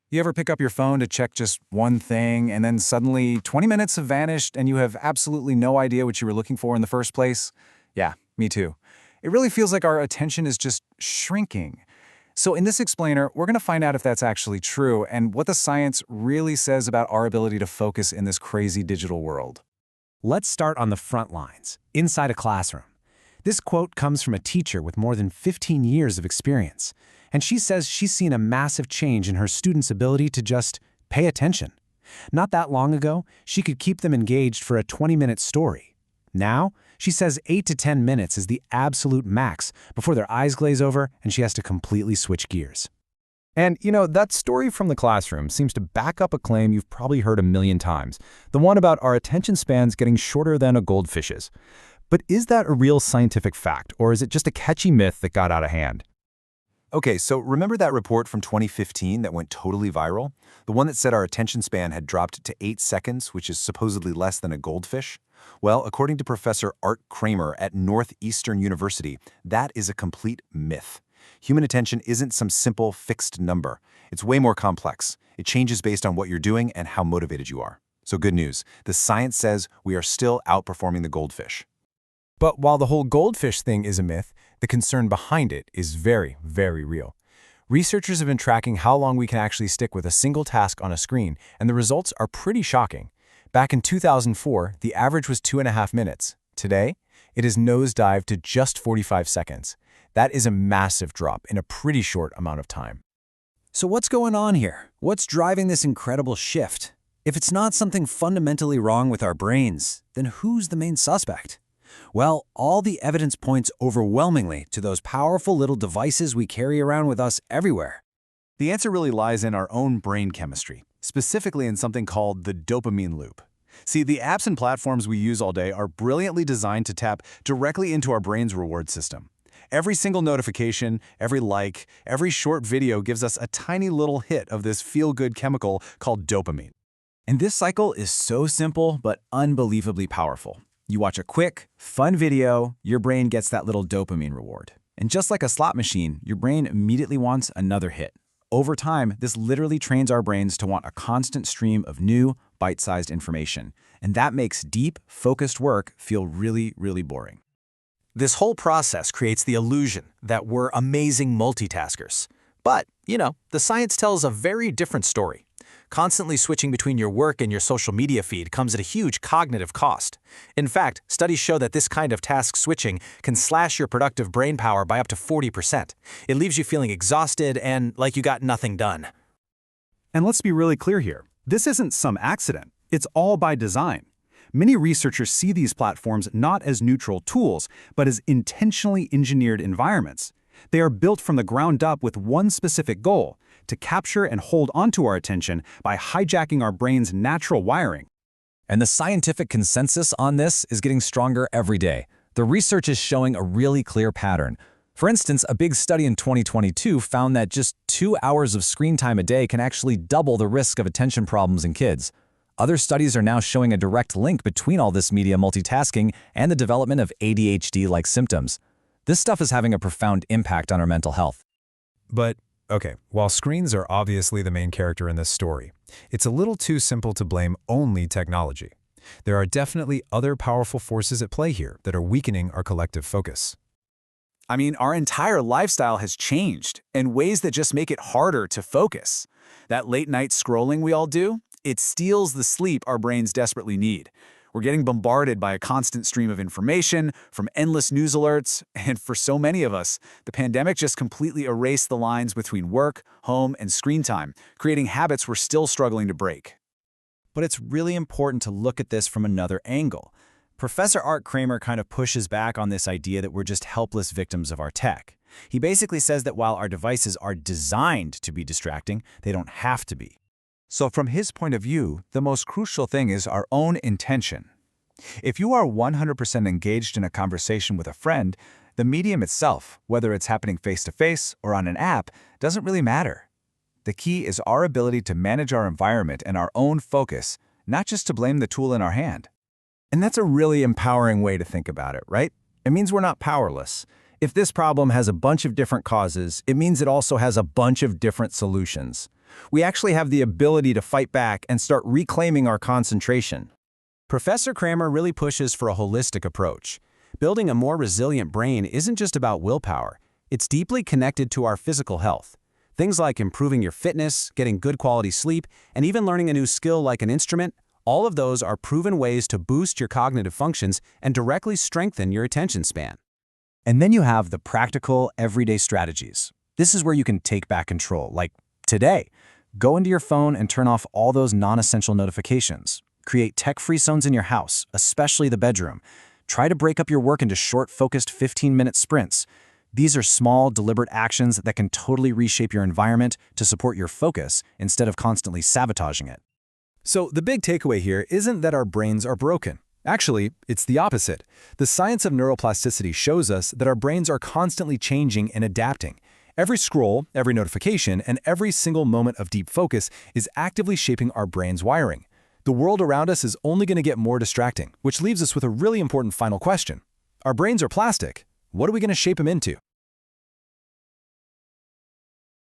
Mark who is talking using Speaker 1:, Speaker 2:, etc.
Speaker 1: You ever pick up your phone to check just one thing, and then suddenly 20 minutes have vanished and you have absolutely no idea what you were looking for in the first place? Yeah, me too. It really feels like our attention is just shrinking. So in this explainer, we're going to find out if that's actually true and what the science really says about our ability to focus in this crazy digital world.
Speaker 2: Let's start on the front lines, inside a classroom. This quote comes from a teacher with more than 15 years of experience, and she says she's seen a massive change in her students' ability to just pay attention. Not that long ago, she could keep them engaged for a 20-minute story. Now, she says 8 to 10 minutes is the absolute max before their eyes glaze over and she has to completely switch gears.
Speaker 3: And, that story from the classroom seems to back up a claim you've probably heard a million times, the one about our attention spans getting shorter than a goldfish's. But is that a real scientific fact, or is it just a catchy myth that got out of hand?
Speaker 4: Okay, so remember that report from 2015 that went totally viral? The one that said our attention span had dropped to 8 seconds, which is supposedly less than a goldfish? Well, according to Professor Art Kramer at Northeastern University, that is a complete myth. Human attention isn't some simple, fixed number. It's way more complex. It changes based on what you're doing and how motivated you are. So good news, the science says we are still outperforming the goldfish.
Speaker 1: But while the whole goldfish thing is a myth, the concern behind it is very, very real. Researchers have been tracking how long we can actually stick with a single task on a screen, and the results are pretty shocking. Back in 2004, the average was 2.5 minutes. Today, it has nosedived to just 45 seconds. That is a massive drop in a pretty short amount of time.
Speaker 5: So what's going on here? What's driving this incredible shift? If it's not something fundamentally wrong with our brains, then who's the main suspect? Well, all the evidence points overwhelmingly to those powerful little devices we carry around with us everywhere.
Speaker 4: The answer really lies in our own brain chemistry, specifically in something called the dopamine loop. See, the apps and platforms we use all day are brilliantly designed to tap directly into our brain's reward system. Every single notification, every like, every short video gives us a tiny little hit of this feel-good chemical called dopamine.
Speaker 5: And this cycle is so simple but unbelievably powerful. You watch a quick, fun video, your brain gets that little dopamine reward. And just like a slot machine, your brain immediately wants another hit. Over time, this literally trains our brains to want a constant stream of new, bite-sized information. And that makes deep, focused work feel really, really boring.
Speaker 6: This whole process creates the illusion that we're amazing multitaskers. But, the science tells a very different story. Constantly switching between your work and your social media feed comes at a huge cognitive cost. In fact, studies show that this kind of task switching can slash your productive brain power by up to 40%. It leaves you feeling exhausted and like you got nothing done.
Speaker 7: And let's be really clear here. This isn't some accident. It's all by design. Many researchers see these platforms not as neutral tools, but as intentionally engineered environments. They are built from the ground up with one specific goal: to capture and hold onto our attention by hijacking our brain's natural wiring.
Speaker 8: And the scientific consensus on this is getting stronger every day. The research is showing a really clear pattern. For instance, a big study in 2022 found that just 2 hours of screen time a day can actually double the risk of attention problems in kids. Other studies are now showing a direct link between all this media multitasking and the development of ADHD-like symptoms. This stuff is having a profound impact on our mental health.
Speaker 3: But, okay, while screens are obviously the main character in this story, it's a little too simple to blame only technology. There are definitely other powerful forces at play here that are weakening our collective focus.
Speaker 1: I mean, our entire lifestyle has changed in ways that just make it harder to focus. That late-night scrolling we all do, it steals the sleep our brains desperately need. We're getting bombarded by a constant stream of information, from endless news alerts, and for so many of us, the pandemic just completely erased the lines between work, home, and screen time, creating habits we're still struggling to break.
Speaker 5: But it's really important to look at this from another angle. Professor Art Kramer kind of pushes back on this idea that we're just helpless victims of our tech. He basically says that while our devices are designed to be distracting, they don't have to be.
Speaker 1: So from his point of view, the most crucial thing is our own intention. If you are 100% engaged in a conversation with a friend, the medium itself, whether it's happening face-to-face or on an app, doesn't really matter. The key is our ability to manage our environment and our own focus, not just to blame the tool in our hand. And that's a really empowering way to think about it, right? It means we're not powerless.
Speaker 6: If this problem has a bunch of different causes, it means it also has a bunch of different solutions. We actually have the ability to fight back and start reclaiming our concentration.
Speaker 2: Professor Kramer really pushes for a holistic approach. Building a more resilient brain isn't just about willpower. It's deeply connected to our physical health. Things like improving your fitness, getting good quality sleep, and even learning a new skill like an instrument, all of those are proven ways to boost your cognitive functions and directly strengthen your attention span. And then you have the practical, everyday strategies. This is where you can take back control, like today. Go into your phone and turn off all those non-essential notifications. Create tech-free zones in your house, especially the bedroom. Try to break up your work into short, focused 15-minute sprints. These are small, deliberate actions that can totally reshape your environment to support your focus instead of constantly sabotaging it.
Speaker 1: So the big takeaway here isn't that our brains are broken. Actually, it's the opposite. The science of neuroplasticity shows us that our brains are constantly changing and adapting. Every scroll, every notification, and every single moment of deep focus is actively shaping our brain's wiring. The world around us is only going to get more distracting, which leaves us with a really important final question. Our brains are plastic. What are we going to shape them into?